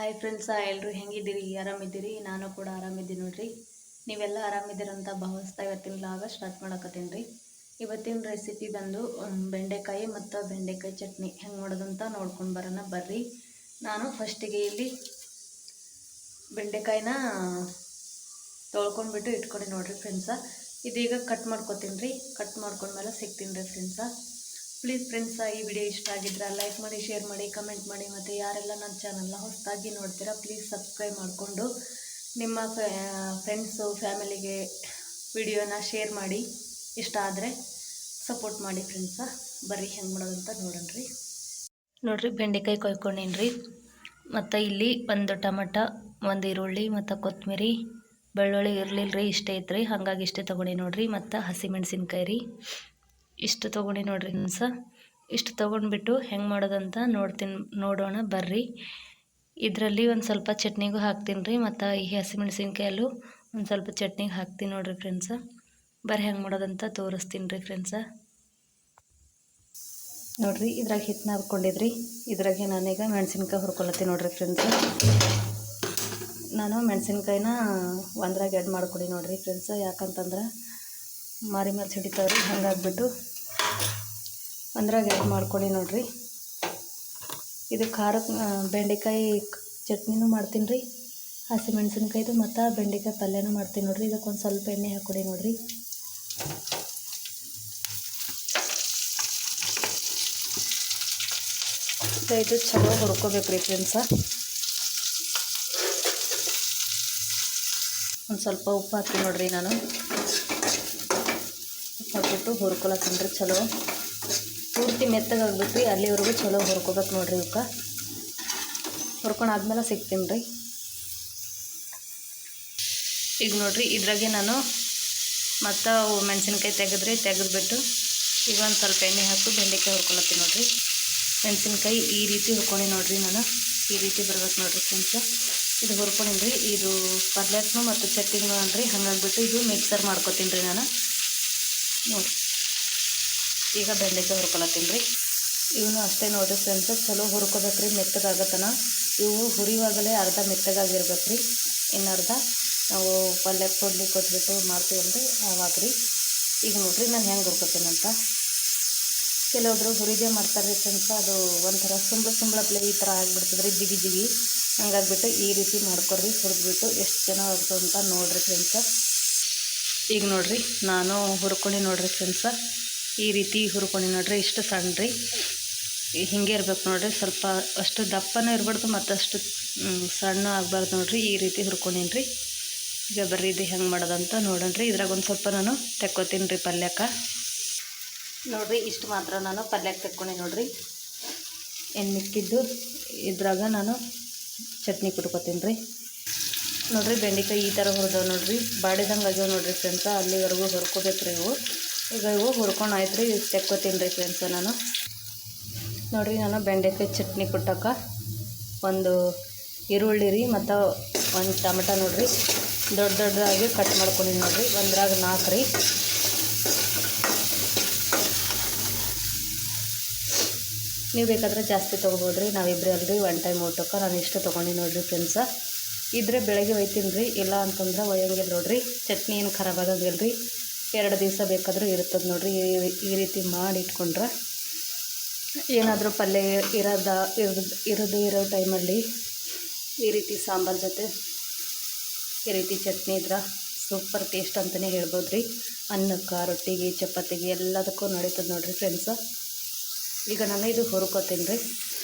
Hi friends, ಎಲ್ಲರೂ ಹೆಂಗಿದ್ದೀರಿ? ಆರಾಮಿದ್ದೀರಿ? ನಾನು ಕೂಡ ಆರಾಮಿದ್ದೀನಿ ನೋಡ್ರಿ. ನೀವೆಲ್ಲ ಆರಾಮಿದ್ದೀರಂತ ಭಾವಿಸ್ತಾ ಇವತ್ತಿನ ಲಾಗ ಸ್ಟಾರ್ಟ್ ಮಾಡಕತ್ತೀನಿ ರೀ. ಇವತ್ತಿನ ರೆಸಿಪಿ ಬಂದು ಬೆಂಡೆಕಾಯಿ ಮತ್ತು ಬೆಂಡೆಕಾಯಿ ಚಟ್ನಿ ಹೆಂಗೆ ಮಾಡೋದಂತ ನೋಡ್ಕೊಂಡು ಬರೋಣ ಬರ್ರಿ. ನಾನು ಫಸ್ಟಿಗೆ ಇಲ್ಲಿ ಬೆಂಡೆಕಾಯಿನ ತೊಳ್ಕೊಂಡ್ಬಿಟ್ಟು ಇಟ್ಕೊಂಡು ನೋಡ್ರಿ ಫ್ರೆಂಡ್ಸ. ಇದೀಗ ಕಟ್ ಮಾಡ್ಕೊತೀನಿ ರೀ. ಕಟ್ ಮಾಡ್ಕೊಂಡ್ಮೇಲೆ ಸಿಗ್ತೀನಿ ರೀ ಫ್ರೆಂಡ್ಸ. ಪ್ಲೀಸ್ ಫ್ರೆಂಡ್ಸ, ಈ ವಿಡಿಯೋ ಇಷ್ಟ ಆಗಿದ್ರೆ ಲೈಕ್ ಮಾಡಿ, ಶೇರ್ ಮಾಡಿ, ಕಮೆಂಟ್ ಮಾಡಿ. ಮತ್ತು ಯಾರೆಲ್ಲ ನನ್ನ ಚಾನಲ್ನ ಹೊಸದಾಗಿ ನೋಡ್ತೀರಾ ಪ್ಲೀಸ್ ಸಬ್ಸ್ಕ್ರೈಬ್ ಮಾಡಿಕೊಂಡು ನಿಮ್ಮ ಫ್ರೆಂಡ್ಸು ಫ್ಯಾಮಿಲಿಗೆ ವಿಡಿಯೋನ ಶೇರ್ ಮಾಡಿ. ಇಷ್ಟ ಆದರೆ ಸಪೋರ್ಟ್ ಮಾಡಿ ಫ್ರೆಂಡ್ಸ. ಬರ್ರಿ ಹೆಂಗೆ ಮಾಡೋದಂತ ನೋಡೋಣ್ರಿ. ನೋಡಿರಿ, ಬೆಂಡೆಕಾಯಿ ಕೊಯ್ಕೊಂಡೀನಿ ರೀ. ಮತ್ತು ಇಲ್ಲಿ ಒಂದು ಟೊಮಟ, ಒಂದು ಈರುಳ್ಳಿ ಮತ್ತು ಕೊತ್ತಂಬರಿ, ಬೆಳ್ಳುಳ್ಳಿ ಇರಲಿಲ್ಲ ರೀ, ಇಷ್ಟೇ ಐತ್ರಿ, ಹಾಗಾಗಿ ಇಷ್ಟೇ ತೊಗೊಂಡು ನೋಡಿರಿ. ಮತ್ತು ಹಸಿಮೆಣ್ಸಿನ್ಕಾಯಿ ರೀ, ಇಷ್ಟು ತೊಗೊಂಡು ನೋಡಿರಿ ಫ್ರೆಂಡ್ಸ. ಇಷ್ಟು ತೊಗೊಂಡ್ಬಿಟ್ಟು ಹೆಂಗೆ ಮಾಡೋದಂತ ನೋಡೋಣ ಬರ್ರಿ. ಇದರಲ್ಲಿ ಒಂದು ಸ್ವಲ್ಪ ಚಟ್ನಿಗೂ ಹಾಕ್ತೀನಿ ರೀ, ಮತ್ತು ಈ ಹಸಿಮೆಣ್ಸಿನ್ಕಾಯಲ್ಲೂ ಒಂದು ಸ್ವಲ್ಪ ಚಟ್ನಿಗೆ ಹಾಕ್ತೀನಿ ನೋಡಿರಿ ಫ್ರೆಂಡ್ಸ. ಬರ್ರಿ ಹೆಂಗೆ ಮಾಡೋದಂತ ತೋರಿಸ್ತೀನಿ ರೀ ಫ್ರೆಂಡ್ಸ. ನೋಡಿರಿ, ಇದ್ರಾಗ ಹಿಟ್ಟನ್ನ ಹಾಕ್ಕೊಂಡಿದ್ರಿ. ಇದ್ರಾಗೆ ನಾನೀಗ ಮೆಣಸಿನ್ಕಾಯಿ ಹುರ್ಕೊಳತ್ತೀನಿ ನೋಡಿರಿ ಫ್ರೆಂಡ್ಸ. ನಾನು ಮೆಣಸಿನ್ಕಾಯಿನ ಒಂದ್ರಾಗ ಎಡ್ ಮಾಡ್ಕೊಡಿ ನೋಡಿರಿ ಫ್ರೆಂಡ್ಸ. ಯಾಕಂತಂದ್ರೆ ಮಾರಿ ಮೇಲೆ ಸಿಡಿತಾವ್ರಿ, ಹಂಗಾಗ್ಬಿಟ್ಟು ಒಂದ್ರಾಗ ಎಡ್ ಮಾಡ್ಕೊಡಿ ನೋಡಿರಿ. ಇದು ಖಾರಕ್ಕೆ ಬೆಂಡೆಕಾಯಿ ಚಟ್ನಿನೂ ಮಾಡ್ತೀನಿ ರೀ, ಹಸಿಮೆಣ್ಸಿನ್ಕಾಯ್ದು ಮತ್ತು ಬೆಂಡೆಕಾಯಿ ಪಲ್ಯನೂ ಮಾಡ್ತೀನಿ ನೋಡಿರಿ. ಇದಕ್ಕೊಂದು ಸ್ವಲ್ಪ ಎಣ್ಣೆ ಹಾಕ್ಕೊಡಿ ನೋಡಿರಿ. ಇದು ಚಲೋ ಹುರ್ಕೋಬೇಕು ರೀ ಫ್ರೆಂಡ್ಸ. ಒಂದು ಸ್ವಲ್ಪ ಉಪ್ಪು ಹಾಕ್ತೀನಿ ನೋಡಿರಿ. ನಾನು ಉಪ್ಪು ಹಾಕ್ಬಿಟ್ಟು ಹುರ್ಕೊಳತ್ತೀನಿ ರೀ. ಚಲೋ ಪೂರ್ತಿ ಮೆತ್ತಗಾಗ್ಬಿಟ್ಟು ಅಲ್ಲಿವರೆಗೂ ಚಲೋ ಹುರ್ಕೋಬೇಕು ನೋಡಿರಿ. ಇವಕ್ಕೆ ಹುರ್ಕೊಂಡಾದ್ಮೇಲೆ ಸಿಗ್ತೀನಿ ರೀ. ಈಗ ನೋಡಿರಿ, ಇದ್ರಾಗೆ ನಾನು ಮತ್ತು ಮೆಣಸಿನ್ಕಾಯಿ ತೆಗೆದ್ಬಿಟ್ಟು ಈಗ ಒಂದು ಸ್ವಲ್ಪ ಎಣ್ಣೆ ಹಾಕಿ ಬೆಂಡೆಕಾಯಿ ಹುರ್ಕೊಳತ್ತೀನಿ ನೋಡಿರಿ. ಮೆಣಸಿನ್ಕಾಯಿ ಈ ರೀತಿ ಹುರ್ಕೊಂಡು ನೋಡಿರಿ. ನಾನು ಈ ರೀತಿ ಬರ್ಬೇಕು ನೋಡಿರಿ ಫ್ರೆಂಡ್ಸ. ಇದು ಹುರ್ಕೊಂಡಿನಿ ರೀ. ಇದು ಪಲ್ಯಕ್ಕೂ ಮತ್ತು ಚಟ್ನಿಗೂ ಅನ್ರಿ, ಹಾಗಾಗ್ಬಿಟ್ಟು ಇದು ಮಿಕ್ಸರ್ ಮಾಡ್ಕೊತೀನಿ ರೀ ನಾನು. ನೋಡಿರಿ, ಈಗ ಬೆಂಡೆಕಾಯಿ ಹುರ್ಕೊಳತ್ತೀನಿ ರೀ. ಇವನು ಅಷ್ಟೇ ನೋಡಿರಿ ಫ್ರೆಂಡ್ಸ, ಚಲೋ ಹುರ್ಕೋಬೇಕು ರೀ, ಮೆತ್ತಗಾಗತ್ತನ. ಇವು ಹುರಿವಾಗಲೇ ಅರ್ಧ ಮೆತ್ತಗಾಗಿರ್ಬೇಕು ರೀ, ಇನ್ನು ಅರ್ಧ ನಾವು ಪಲ್ಯಕ್ಕೆ ಕೊಟ್ಬಿಟ್ಟು ಮಾಡ್ತೀವಲ್ಲ ರೀ ಆವಾಗ ರೀ. ಈಗ ನೋಡಿರಿ ನಾನು ಹೆಂಗೆ ಹುರ್ಕೋತೀನಂತ. ಕೆಲವೊಬ್ಬರು ಹುರಿದೇ ಮಾಡ್ತಾರೆ ರೀ ಫ್ರೆಂಡ್ಸ. ಅದು ಒಂಥರ ಸುಂಬಳ ಈ ಥರ ಆಗಿಬಿಡ್ತದೆ ರೀ, ಜಿಗಿ. ಹಂಗಾಗ್ಬಿಟ್ಟು ಈ ರೀತಿ ಮಾಡ್ಕೊಡ್ರಿ. ಹುರಿದ್ಬಿಟ್ಟು ಎಷ್ಟು ಚೆನ್ನಾಗಿ ಅಂತ ನೋಡಿರಿ ಫ್ರೆಂಡ್ಸ. ಈಗ ನೋಡಿರಿ, ನಾನು ಹುರ್ಕೊಂಡು ನೋಡಿರಿ ಫ್ರೆಂಡ್ಸ. ಈ ರೀತಿ ಹುರ್ಕೊಂಡು ನೋಡಿರಿ, ಇಷ್ಟು ಸಣ್ಣ ರೀ, ಹಿಂಗೆ ಇರ್ಬೇಕು ನೋಡಿರಿ. ಸ್ವಲ್ಪ ಅಷ್ಟು ದಪ್ಪನೂ ಇರ್ಬಾರ್ದು ಮತ್ತು ಅಷ್ಟು ಸಣ್ಣ ಆಗಬಾರ್ದು ನೋಡಿರಿ. ಈ ರೀತಿ ಹುರ್ಕೊಂಡೀನಿ ರೀ. ಈಗ ಬರ್ರಿ ಇದು ಹೆಂಗೆ ಮಾಡೋದಂತ ನೋಡೋಣ್ರಿ. ಇದ್ರಾಗ ಒಂದು ಸ್ವಲ್ಪ ನಾನು ತೆಕ್ಕೋತೀನಿ ರೀ ಪಲ್ಯಕ್ಕೆ. ನೋಡಿರಿ, ಇಷ್ಟು ಮಾತ್ರ ನಾನು ಪಲ್ಯಕ್ಕೆ ತೆಕ್ಕೊಂಡೆ ನೋಡಿರಿ. ಏನು ಮಿಕ್ಕಿದ್ದು ಇದ್ರಾಗ ನಾನು ಚಟ್ನಿ ಕುಟ್ಕೋತೀನಿ ರೀ. ನೋಡಿರಿ, ಬೆಂಡೆಕಾಯಿ ಈ ಥರ ಹುರಿದವು ನೋಡಿರಿ, ಬಾಡಿದಂಗೆ ಆಗ್ಯಾವ ನೋಡಿರಿ ಫ್ರೆಂಡ್ಸ. ಅಲ್ಲಿವರೆಗೂ ಹುರ್ಕೋಬೇಕು ರೀ ಇವು. ಈಗ ಇವು ಹುರ್ಕೊಂಡು ಆಯ್ತು ರೀ, ತೆಕ್ಕೋತೀನಿ ರೀ ಫ್ರೆಂಡ್ಸ ನಾನು. ನೋಡಿರಿ, ನಾನು ಬೆಂಡೆಕಾಯಿ ಚಟ್ನಿ ಕುಟ್ಟಕ್ಕೆ ಒಂದು ಈರುಳ್ಳಿ ರೀ ಮತ್ತು ಒಂದು ಟೊಮೆಟೊ ನೋಡಿರಿ ದೊಡ್ಡದಾಗಿ ಕಟ್ ಮಾಡ್ಕೊಂಡಿನಿ ನೋಡಿರಿ. ಒಂದ್ರಾಗ 4 ರೀ. ನೀವು ಬೇಕಾದರೆ ಜಾಸ್ತಿ ತೊಗೋಬೋದ್ರಿ, ನಾವಿಬ್ಬರೇ ಅಲ್ರಿ ಒನ್ ಟೈಮ್ ಊಟಕ್ಕೆ ನಾನು ಇಷ್ಟು ತೊಗೊಂಡು ನೋಡಿರಿ ಫ್ರೆಂಡ್ಸ. ಇದ್ರೆ ಬೆಳಗ್ಗೆ ಒಯ್ತೀನಿ ರೀ, ಇಲ್ಲ ಅಂತಂದ್ರೆ ಒಯ್ಯಂಗಿಲ್ಲ ನೋಡಿರಿ. ಚಟ್ನಿ ಏನು ಖರಾಬ್ ಆಗೋಂಗಿಲ್ಲ ರೀ, 2 ದಿವಸ ಬೇಕಾದರೂ ಇರ್ತದೆ ನೋಡಿರಿ. ಈ ರೀತಿ ಮಾಡಿ ಇಟ್ಕೊಂಡ್ರೆ ಏನಾದರೂ ಪಲ್ಯ ಇರೋ ಟೈಮಲ್ಲಿ ಈ ರೀತಿ ಸಾಂಬಾರು ಜೊತೆ ಈ ರೀತಿ ಚಟ್ನಿ ಇದ್ರೆ ಸೂಪರ್ ಟೇಸ್ಟ್ ಅಂತಲೇ ಹೇಳ್ಬೋದು ರೀ. ಅನ್ನಕ್ಕೆ, ರೊಟ್ಟಿಗೆ, ಚಪಾತಿಗೆ ಎಲ್ಲದಕ್ಕೂ ನಡೀತದೆ ನೋಡಿರಿ ಫ್ರೆಂಡ್ಸ. ಈಗ ನಾನು ಇದು ಹುರ್ಕೋತೀನಿ ರೀ.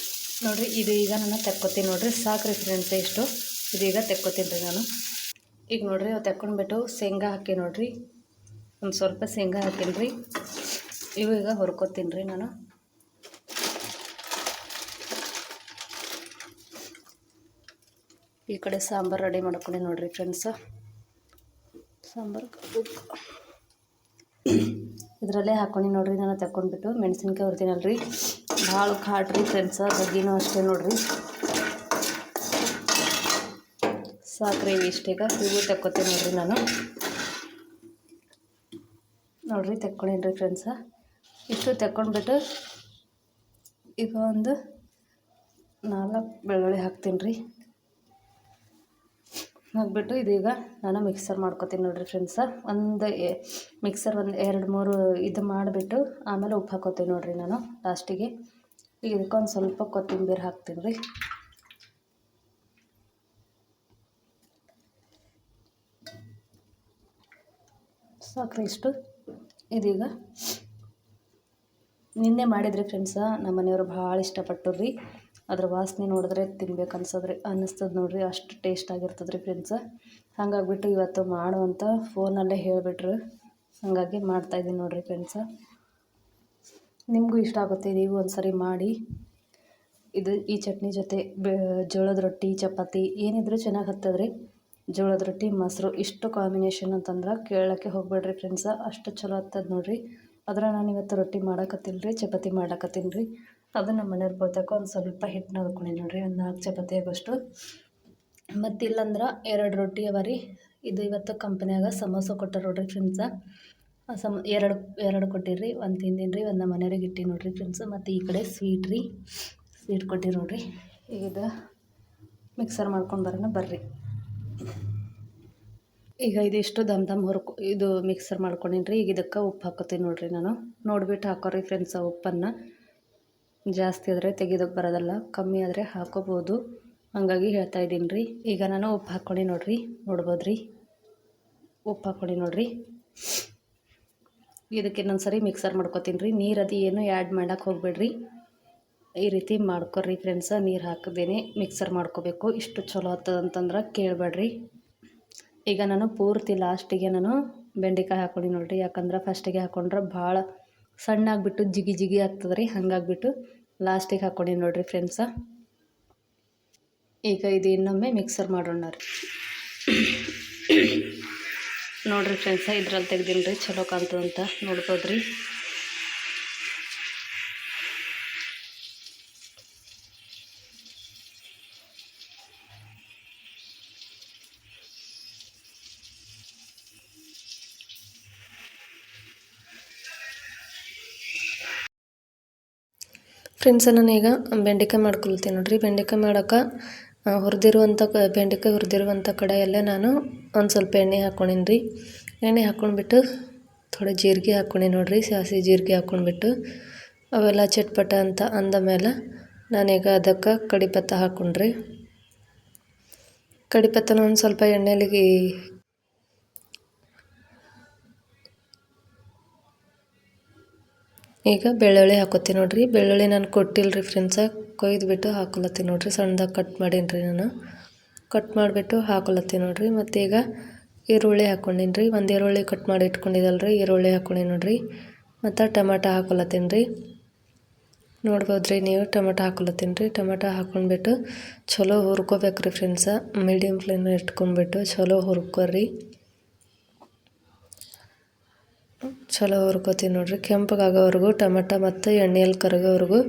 ನೋಡಿರಿ, ಇದು ಈಗ ನಾನು ತೆಕ್ಕೋತೀನಿ ನೋಡಿರಿ. ಸಾಕು ರೀ ಫ್ರೆಂಡ್ಸ, ಇಷ್ಟು ಇದೀಗ ತೆಕ್ಕೋತೀನಿ ರೀ ನಾನು. ಈಗ ನೋಡಿರಿ, ಅವು ತೆಕ್ಕೊಂಡ್ಬಿಟ್ಟು ಶೇಂಗಾ ಹಾಕಿ ನೋಡಿರಿ, ಒಂದು ಸ್ವಲ್ಪ ಶೇಂಗಾ ಹಾಕೀನಿ ರೀ. ಇವು ಈಗ ಹುರ್ಕೋತೀನಿ ರೀ ನಾನು. ಈ ಕಡೆ ಸಾಂಬಾರು ರೆಡಿ ಮಾಡ್ಕೊಂಡು ನೋಡಿರಿ ಫ್ರೆಂಡ್ಸ. ಸಾಂಬಾರು ಇದರಲ್ಲೇ ಹಾಕ್ಕೊಂಡು ನೋಡಿರಿ. ನಾನು ತಗೊಂಡ್ಬಿಟ್ಟು ಮೆಣಸಿನ್ಕಾಯಿ ಹುರ್ತೀನಲ್ರಿ, ಭಾಳ ಖಾಟ್ರಿ ಫ್ರೆಂಡ್ಸ. ಗಡ್ಡಿನೂ ಅಷ್ಟೇ ನೋಡಿರಿ. ಸಾಕ್ರಿ ಇಷ್ಟೀಗ ಇವು ತಕ್ಕೋತೀನಿ ನೋಡಿರಿ ನಾನು. ನೋಡಿರಿ ತೆಕ್ಕೊಂಡೇನ್ರಿ ಫ್ರೆಂಡ್ಸ. ಇಷ್ಟು ತೆಕ್ಕೊಂಡ್ಬಿಟ್ಟು ಈಗ ಒಂದು 4 ಬೆಳ್ಳುಳ್ಳಿ ಹಾಕ್ತೀನಿ ರೀ. ಹಾಕ್ಬಿಟ್ಟು ಇದೀಗ ನಾನು ಮಿಕ್ಸರ್ ಮಾಡ್ಕೊತೀನಿ ನೋಡಿರಿ ಫ್ರೆಂಡ್ಸ. ಮಿಕ್ಸರ್ 2-3 ಇದು ಮಾಡಿಬಿಟ್ಟು ಆಮೇಲೆ ಉಪ್ಪು ಹಾಕೋತೀನಿ ನೋಡಿರಿ ನಾನು ಲಾಸ್ಟಿಗೆ. ಈಗ ಇದಕ್ಕೊಂದು ಸ್ವಲ್ಪ ಕೊತ್ತಂಬರಿ ಹಾಕ್ತೀನಿ ರೀ. ಸಾಕ್ರಿ ಇಷ್ಟು. ಇದೀಗ ನಿನ್ನೆ ಮಾಡಿದ್ರಿ ಫ್ರೆಂಡ್ಸ, ನಮ್ಮ ಮನೆಯವರು ಭಾಳ ಇಷ್ಟಪಟ್ಟರು ರೀ. ಅದ್ರ ವಾಸನೆ ನೋಡಿದ್ರೆ ತಿನ್ಬೇಕು ಅನ್ನಿಸ್ತದೆ ನೋಡಿರಿ, ಅಷ್ಟು ಟೇಸ್ಟ್ ಆಗಿರ್ತದೆ ರೀ ಫ್ರೆಂಡ್ಸ. ಹಾಗಾಗಿಬಿಟ್ಟು ಇವತ್ತು ಮಾಡುವಂಥ ಫೋನಲ್ಲೇ ಹೇಳಿಬಿಟ್ರು, ಹಾಗಾಗಿ ಮಾಡ್ತಾಯಿದ್ದೀನಿ ನೋಡಿರಿ ಫ್ರೆಂಡ್ಸ. ನಿಮಗೂ ಇಷ್ಟ ಆಗುತ್ತೆ, ನೀವು ಒಂದು ಸರಿ ಮಾಡಿ. ಈ ಚಟ್ನಿ ಜೊತೆ ಜೋಳದ ರೊಟ್ಟಿ, ಚಪಾತಿ ಏನಿದ್ರೂ ಚೆನ್ನಾಗಿ ಹತ್ತದ್ರಿ. ಜೋಳದ ರೊಟ್ಟಿ ಮೊಸರು ಇಷ್ಟು ಕಾಂಬಿನೇಷನ್ ಅಂತಂದ್ರೆ ಕೇಳೋಕ್ಕೆ ಹೋಗ್ಬೇಡ್ರಿ ಫ್ರೆಂಡ್ಸ, ಅಷ್ಟು ಚಲೋ ಹತ್ತದ ನೋಡಿರಿ. ಅದ್ರ ನಾನು ಇವತ್ತು ರೊಟ್ಟಿ ಮಾಡಕತ್ತೀನಿ ರೀ, ಚಪಾತಿ ಮಾಡಕತ್ತೀನಿ ರೀ. ಅದು ನಮ್ಮ ಮನೆಯವ್ರು ಬರ್ತಕ್ಕೆ ಒಂದು ಸ್ವಲ್ಪ ಹಿಟ್ಟನ್ನ ಹಾಕ್ಕೊಂಡು ನೋಡಿರಿ, ಒಂದು 4 ಚಪಾತಿ ಆಗೋಷ್ಟು. ಮತ್ತಿಲ್ಲಂದ್ರೆ 2 ರೊಟ್ಟಿ ಅವ ರೀ. ಇದು ಇವತ್ತು ಕಂಪ್ನಿಯಾಗ ಸಮೋಸ ಕೊಟ್ಟಾರ ನೋಡಿರಿ ಫ್ರೆಂಡ್ಸ. ಎರಡು ಕೊಟ್ಟಿರಿ, ಒಂದು ತಿಂದಿನಿ ರೀ, ಒಂದು ನಮ್ಮ ಮನೆಯವ್ರಿಗೆ ಇಟ್ಟು ನೋಡಿರಿ ಫ್ರೆಂಡ್ಸ. ಮತ್ತು ಈ ಕಡೆ ಸ್ವೀಟ್ ಕೊಟ್ಟಿರಿ ನೋಡಿರಿ. ಈಗ ಇದು ಮಿಕ್ಸರ್ ಮಾಡ್ಕೊಂಡು ಬರೋಣ ಬರ್ರಿ. ಈಗ ಇದಿಷ್ಟು ದಮ್ ಇದು ಮಿಕ್ಸರ್ ಮಾಡ್ಕೊಂಡೀನಿ ರೀ. ಈಗ ಇದಕ್ಕೆ ಉಪ್ಪು ಹಾಕೋತೀನಿ ನೋಡಿರಿ ನಾನು. ನೋಡಿಬಿಟ್ಟು ಹಾಕೋರಿ ಫ್ರೆಂಡ್ಸ. ಉಪ್ಪನ್ನು ಜಾಸ್ತಿ ಆದರೆ ತೆಗೆಯೋದಕ್ಕೆ ಬರೋದಲ್ಲ, ಕಮ್ಮಿ ಆದರೆ ಹಾಕೋಬೋದು, ಹಾಗಾಗಿ ಹೇಳ್ತಾ ಇದ್ದೀನಿ ರೀ. ಈಗ ನಾನು ಉಪ್ಪು ಹಾಕ್ಕೊಂಡು ನೋಡ್ಬೋದು ರೀ, ಉಪ್ಪು ಹಾಕ್ಕೊಂಡು ನೋಡಿರಿ. ಇದಕ್ಕೆ ಇನ್ನೊಂದು ಸರಿ ಮಿಕ್ಸರ್ ಮಾಡ್ಕೊತೀನಿ ರೀ. ನೀರು ಅದು ಏನು ಆ್ಯಡ್ ಮಾಡೋಕ್ಕೆ ಹೋಗ್ಬೇಡ್ರಿ, ಈ ರೀತಿ ಮಾಡ್ಕೊರಿ ಫ್ರೆಂಡ್ಸ. ನೀರು ಹಾಕದೇನೆ ಮಿಕ್ಸರ್ ಮಾಡ್ಕೋಬೇಕು. ಇಷ್ಟು ಚಲೋ ಆಗ್ತದಂತಂದ್ರೆ ಕೇಳಬೇಡ್ರಿ. ಈಗ ನಾನು ಪೂರ್ತಿ ಲಾಸ್ಟಿಗೆ ನಾನು ಬೆಂಡೆಕಾಯಿ ಹಾಕ್ಕೊಂಡು ನೋಡಿರಿ, ಯಾಕಂದ್ರೆ ಫಸ್ಟಿಗೆ ಹಾಕ್ಕೊಂಡ್ರೆ ಭಾಳ ಸಣ್ಣ ಆಗಿಬಿಟ್ಟು ಜಿಗಿ ಆಗ್ತದೆ ರೀ, ಹಂಗಾಗಿಬಿಟ್ಟು ಲಾಸ್ಟಿಗೆ ಹಾಕ್ಕೊಂಡು ನೋಡಿರಿ ಫ್ರೆಂಡ್ಸ. ಈಗ ಇದು ಇನ್ನೊಮ್ಮೆ ಮಿಕ್ಸರ್ ಮಾಡೋಣ ರೀ. ನೋಡಿರಿ ಫ್ರೆಂಡ್ಸ, ಇದ್ರಲ್ಲಿ ತೆಗ್ದೀನಿ ರೀ, ಚಲೋ ಕಾಣ್ತದಂತ ನೋಡ್ಬೋದು ರೀ. ಫ್ರೆಂಡ್ಸ, ನಾನೀಗ ಬೆಂಡೆಕಾಯಿ ಮಾಡ್ಕೊಳ್ತೀನಿ ನೋಡಿರಿ. ಬೆಂಡೆಕಾಯಿ ಮಾಡೋಕೆ ಬೆಂಡೆಕಾಯಿ ಹುರಿದಿರುವಂಥ ಕಡೆಯಲ್ಲೇ ನಾನು ಒಂದು ಸ್ವಲ್ಪ ಎಣ್ಣೆ ಹಾಕ್ಕೊಂಡೀನಿ ರೀ. ಎಣ್ಣೆ ಹಾಕ್ಕೊಂಡ್ಬಿಟ್ಟು ಥೋಡೆ ಜೀರಿಗೆ ಹಾಕ್ಕೊಂಡಿ ನೋಡಿರಿ, ಸಾಸಿವೆ ಜೀರಿಗೆ ಹಾಕ್ಕೊಂಡ್ಬಿಟ್ಟು ಅವೆಲ್ಲ ಚಟ್ಪಟ ಅಂತ ಅಂದ ಮೇಲೆ ನಾನೀಗ ಅದಕ್ಕೆ ಕಡಿಪತ್ತ ಹಾಕ್ಕೊಂಡ್ರಿ. ಕಡಿಪತ್ತನ ಒಂದು ಸ್ವಲ್ಪ ಎಣ್ಣೆಲಿಗೆ ಈಗ ಬೆಳ್ಳುಳ್ಳಿ ಹಾಕೋತೀನಿ ನೋಡಿರಿ. ಬೆಳ್ಳುಳ್ಳಿ ನಾನು ಕೊಟ್ಟಿಲ್ಲ ರೀ ಫ್ರೆಂಡ್ಸ, ಕೊಯ್ದುಬಿಟ್ಟು ಹಾಕೊಳತ್ತೀನಿ ನೋಡಿರಿ. ಸಣ್ಣದಾಗಿ ಕಟ್ ಮಾಡೀನಿ ರೀ ನಾನು, ಕಟ್ ಮಾಡಿಬಿಟ್ಟು ಹಾಕೊಳತ್ತೀನಿ ನೋಡಿರಿ. ಮತ್ತು ಈಗ ಈರುಳ್ಳಿ ಹಾಕ್ಕೊಂಡೀನಿ ರೀ, ಒಂದು ಈರುಳ್ಳಿ ಕಟ್ ಮಾಡಿ ಇಟ್ಕೊಂಡಿದ್ದಲ್ಲ ರೀ, ಈರುಳ್ಳಿ ಹಾಕ್ಕೊಂಡೀನಿ ನೋಡಿರಿ. ಮತ್ತು ಟೊಮೆಟೊ ಹಾಕೊಳತ್ತೀನಿ ರೀ. ನೋಡ್ಬೋದು ರೀ ನೀವು, ಟೊಮೆಟೊ ಹಾಕೊಳತ್ತೀನಿ ರೀ. ಟೊಮೆಟೊ ಹಾಕ್ಕೊಂಡ್ಬಿಟ್ಟು ಚಲೋ ಹುರ್ಕೋಬೇಕು ರೀ ಫ್ರೆಂಡ್ಸ. ಮೀಡಿಯಮ್ ಫ್ಲೇಮ್ ಇಟ್ಕೊಂಡ್ಬಿಟ್ಟು ಚಲೋ ಹುರ್ಕೋರಿ. ಚಲೋ ಹುರ್ಕೋತೀನಿ ನೋಡಿರಿ, ಕೆಂಪಗಾಗೋವರೆಗೂ ಟೊಮೆಟೊ ಮತ್ತು ಎಣ್ಣೆಯಲ್ಲಿ ಕರಗೋವರೆಗೂ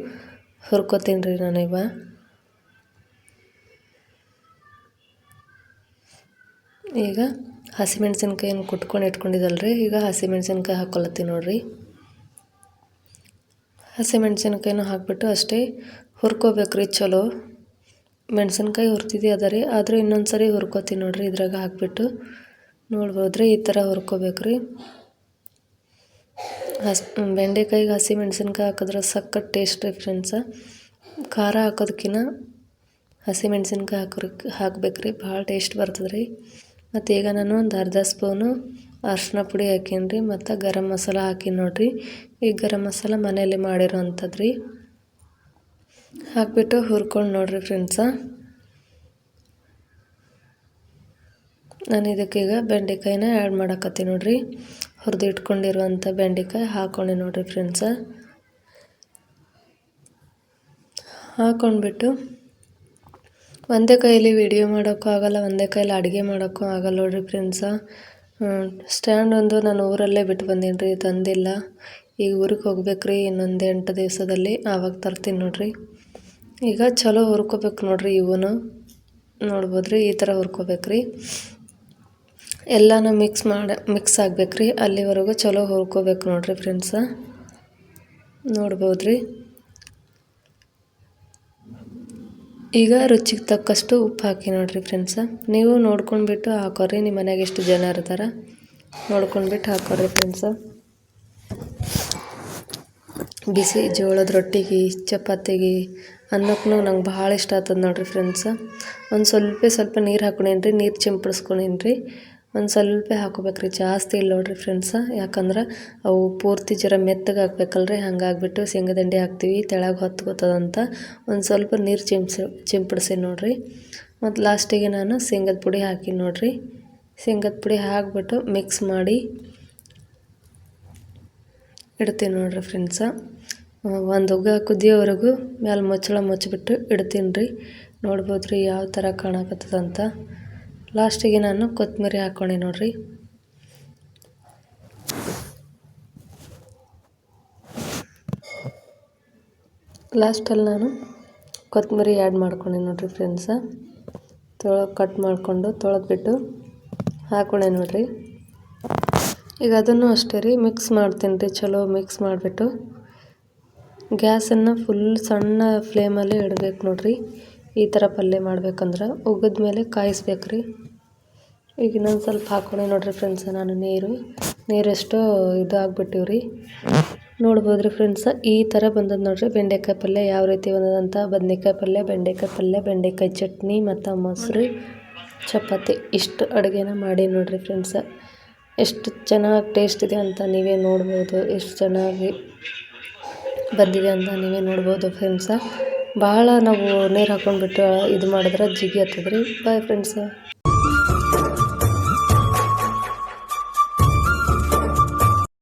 ಹುರ್ಕೋತೀನಿ ರೀ ನಾನೀಗ. ಈಗ ಹಸಿಮೆಣ್ಸಿನ್ಕಾಯಿನ ಕುಟ್ಕೊಂಡು ಇಟ್ಕೊಂಡಿದ್ದಲ್ಲ ರೀ, ಈಗ ಹಸಿಮೆಣ್ಸಿನ್ಕಾಯಿ ಹಾಕ್ಕೊಳತ್ತೀನಿ ನೋಡಿರಿ. ಹಸಿಮೆಣ್ಸಿನ್ಕಾಯಿನ ಹಾಕ್ಬಿಟ್ಟು ಅಷ್ಟೇ ಹುರ್ಕೋಬೇಕು ರೀ ಚಲೋ. ಮೆಣಸಿನ್ಕಾಯಿ ಹುರ್ತಿದ್ದೆ ಅದ ರೀ, ಆದರೂ ಇನ್ನೊಂದು ಸರಿ ಹುರ್ಕೋತೀನಿ ನೋಡಿರಿ. ಇದ್ರಾಗ ಹಾಕ್ಬಿಟ್ಟು ನೋಡ್ಬೋದು ರೀ, ಈ ಥರ ಹುರ್ಕೋಬೇಕು ರೀ. ಬೆಂಡೆಕಾಯಿಗೆ ಹಸಿ ಮೆಣಸಿನ್ಕಾಯಿ ಹಾಕಿದ್ರೆ ಸಖತ್ ಟೇಸ್ಟ್ ರೀ ಫ್ರೆಂಡ್ಸ. ಖಾರ ಹಾಕೋದಕ್ಕಿಂತ ಹಸಿ ಮೆಣಸಿನ್ಕಾಯಿ ಹಾಕ್ಬೇಕು ರೀ, ಭಾಳ ಟೇಸ್ಟ್ ಬರ್ತದೆ ರೀ. ಮತ್ತು ಈಗ ನಾನು ಒಂದು ಅರ್ಧ ಸ್ಪೂನು ಅರಿಶಿನ ಪುಡಿ ಹಾಕೀನಿ ರೀ, ಮತ್ತು ಗರಂ ಮಸಾಲ ಹಾಕೀನಿ ನೋಡಿರಿ. ಈ ಗರಂ ಮಸಾಲ ಮನೆಯಲ್ಲಿ ಮಾಡಿರೋ ಅಂಥದ್ದು ರೀ. ಹಾಕ್ಬಿಟ್ಟು ಹುರ್ಕೊಂಡು ನೋಡಿರಿ ಫ್ರೆಂಡ್ಸ. ನಾನು ಇದಕ್ಕೀಗ ಬೆಂಡೆಕಾಯಿನ ಆ್ಯಡ್ ಮಾಡಕತ್ತೀನಿ ನೋಡಿರಿ. ಹುರಿದು ಇಟ್ಕೊಂಡಿರುವಂಥ ಬೆಂಡೆಕಾಯಿ ಹಾಕ್ಕೊಂಡೆ ನೋಡಿರಿ ಫ್ರೆಂಡ್ಸ. ಹಾಕ್ಕೊಂಡ್ಬಿಟ್ಟು ಒಂದೇ ಕೈಯಲ್ಲಿ ವಿಡಿಯೋ ಮಾಡೋಕ್ಕೂ ಆಗೋಲ್ಲ, ಒಂದೇ ಕೈಯಲ್ಲಿ ಅಡುಗೆ ಮಾಡೋಕ್ಕೂ ಆಗಲ್ಲ ನೋಡಿರಿ ಫ್ರೆಂಡ್ಸ. ಸ್ಟ್ಯಾಂಡ್ ಒಂದು ನಾನು ಊರಲ್ಲೇ ಬಿಟ್ಟು ಬಂದೀನಿ ರೀ, ತಂದಿಲ್ಲ. ಈಗ ಊರಿಗೆ ಹೋಗ್ಬೇಕು ರೀ ಇನ್ನೊಂದು 8 ದಿವಸದಲ್ಲಿ, ಆವಾಗ ತರ್ತೀನಿ ನೋಡಿರಿ. ಈಗ ಚಲೋ ಹುರ್ಕೋಬೇಕು ನೋಡಿರಿ, ಇವನು ನೋಡ್ಬೋದು ರೀ, ಈ ಥರ ಹುರ್ಕೋಬೇಕು ರೀ. ಎಲ್ಲನೂ ಮಿಕ್ಸ್ ಆಗ್ಬೇಕು ರೀ, ಅಲ್ಲಿವರೆಗೂ ಚಲೋ ಹುರ್ಕೋಬೇಕು ನೋಡಿರಿ ಫ್ರೆಂಡ್ಸ. ನೋಡ್ಬೋದು ರೀ. ಈಗ ರುಚಿಗೆ ತಕ್ಕಷ್ಟು ಉಪ್ಪು ಹಾಕಿ ನೋಡಿರಿ ಫ್ರೆಂಡ್ಸ. ನೀವು ನೋಡ್ಕೊಂಡ್ಬಿಟ್ಟು ಹಾಕೋರಿ, ನಿಮ್ಮ ಮನೆಯಾಗ ಎಷ್ಟು ಜನ ಇರ್ತಾರೆ ನೋಡ್ಕೊಂಡ್ಬಿಟ್ಟು ಹಾಕೋರಿ ಫ್ರೆಂಡ್ಸ. ಬಿಸಿ ಜೋಳದ ರೊಟ್ಟಿಗೆ, ಚಪಾತಿಗೆ, ಅನ್ನಕ್ಕೂ ನಂಗೆ ಭಾಳ ಇಷ್ಟ ಆಗ್ತದೆ ನೋಡಿರಿ ಫ್ರೆಂಡ್ಸ. ಒಂದು ಸ್ವಲ್ಪ ನೀರು ಹಾಕೊಂಡೇನ್ರಿ, ನೀರು ಚಿಂಪಡಿಸ್ಕೊಂಡೇನ್ರಿ. ಒಂದು ಸ್ವಲ್ಪ ಹಾಕೋಬೇಕ್ರಿ, ಜಾಸ್ತಿ ಇಲ್ಲ ನೋಡಿರಿ ಫ್ರೆಂಡ್ಸ. ಯಾಕಂದ್ರೆ ಅವು ಪೂರ್ತಿ ಜರ ಮೆತ್ತಗೆ ಹಾಕ್ಬೇಕಲ್ರಿ, ಹಂಗಾಗ್ಬಿಟ್ಟು ಶೇಂಗಾ ದಂಡಿ ಹಾಕ್ತೀವಿ ತೆಳಗೆ ಹೊತ್ಕೋತದಂತ ಒಂದು ಸ್ವಲ್ಪ ನೀರು ಚಿಂಪಡಿಸಿ ನೋಡಿರಿ. ಮತ್ತು ಲಾಸ್ಟಿಗೆ ನಾನು ಶೇಂಗದ ಪುಡಿ ಹಾಕಿ ನೋಡಿರಿ. ಶೇಂಗದ ಪುಡಿ ಹಾಕ್ಬಿಟ್ಟು ಮಿಕ್ಸ್ ಮಾಡಿ ಇಡ್ತೀನಿ ನೋಡಿರಿ ಫ್ರೆಂಡ್ಸ. ಒಂದು ಕುದಿಯೋವರೆಗೂ ಮೇಲೆ ಮುಚ್ಚಳ ಮುಚ್ಚಿಬಿಟ್ಟು ಇಡ್ತೀನಿ ರೀ. ನೋಡ್ಬೋದು ರೀ ಯಾವ ಥರ ಕಾಣಕತ್ತದಂತ. ಲಾಸ್ಟಿಗೆ ನಾನು ಕೊತ್ತಂಬರಿ ಹಾಕ್ಕೊಂಡೆ ನೋಡಿರಿ. ಲಾಸ್ಟಲ್ಲಿ ನಾನು ಕೊತ್ತಂಬರಿ ಆ್ಯಡ್ ಮಾಡ್ಕೊಂಡೆ ನೋಡಿರಿ ಫ್ರೆಂಡ್ಸ. ಕಟ್ ಮಾಡಿಕೊಂಡು ತೊಳೆದ್ಬಿಟ್ಟು ಹಾಕ್ಕೊಂಡೆ ನೋಡಿರಿ. ಈಗ ಅದನ್ನು ಅಷ್ಟೇ ರೀ ಮಿಕ್ಸ್ ಮಾಡ್ತೀನಿ ರೀ. ಚಲೋ ಮಿಕ್ಸ್ ಮಾಡಿಬಿಟ್ಟು ಗ್ಯಾಸನ್ನು ಫುಲ್ ಸಣ್ಣ ಫ್ಲೇಮಲ್ಲೇ ಇಡಬೇಕು ನೋಡಿರಿ. ಈ ಥರ ಪಲ್ಯ ಮಾಡ್ಬೇಕಂದ್ರೆ ಉಗಿದ ಮೇಲೆ ಕಾಯಿಸ್ಬೇಕು ರೀ. ಈಗ ಇನ್ನೊಂದು ಸ್ವಲ್ಪ ಹಾಕ್ಕೊಂಡೆ ನೋಡಿರಿ ಫ್ರೆಂಡ್ಸ. ನಾನು ನೀರೆಷ್ಟೋ ಇದು ಆಗ್ಬಿಟ್ಟಿವ್ರಿ. ನೋಡ್ಬೋದು ರೀ ಫ್ರೆಂಡ್ಸ, ಈ ಥರ ಬಂದದ್ದು ನೋಡಿರಿ. ಬೆಂಡೆಕಾಯಿ ಪಲ್ಯ ಯಾವ ರೀತಿ ಬಂದದಂತ. ಬದನೇಕಾಯಿ ಪಲ್ಯ, ಬೆಂಡೆಕಾಯಿ ಪಲ್ಯ, ಬೆಂಡೆಕಾಯಿ ಚಟ್ನಿ ಮತ್ತು ಮೊಸರು, ಚಪಾತಿ ಇಷ್ಟು ಅಡುಗೆನ ಮಾಡಿ ನೋಡಿರಿ ಫ್ರೆಂಡ್ಸ. ಎಷ್ಟು ಚೆನ್ನಾಗಿ ಟೇಸ್ಟ್ ಇದೆ ಅಂತ ನೀವೇ ನೋಡ್ಬೋದು. ಎಷ್ಟು ಚೆನ್ನಾಗಿ ಬಂದಿದೆ ಅಂತ ನೀವೇ ನೋಡ್ಬೋದು ಫ್ರೆಂಡ್ಸ. ಭಾಳ ನಾವು ನೀರು ಹಾಕ್ಕೊಂಡ್ಬಿಟ್ಟು ಇದು ಮಾಡಿದ್ರೆ ಜಿಗಿ ಆಗ್ತದೆ ರೀ. ಬಾಯ್ ಫ್ರೆಂಡ್ಸ.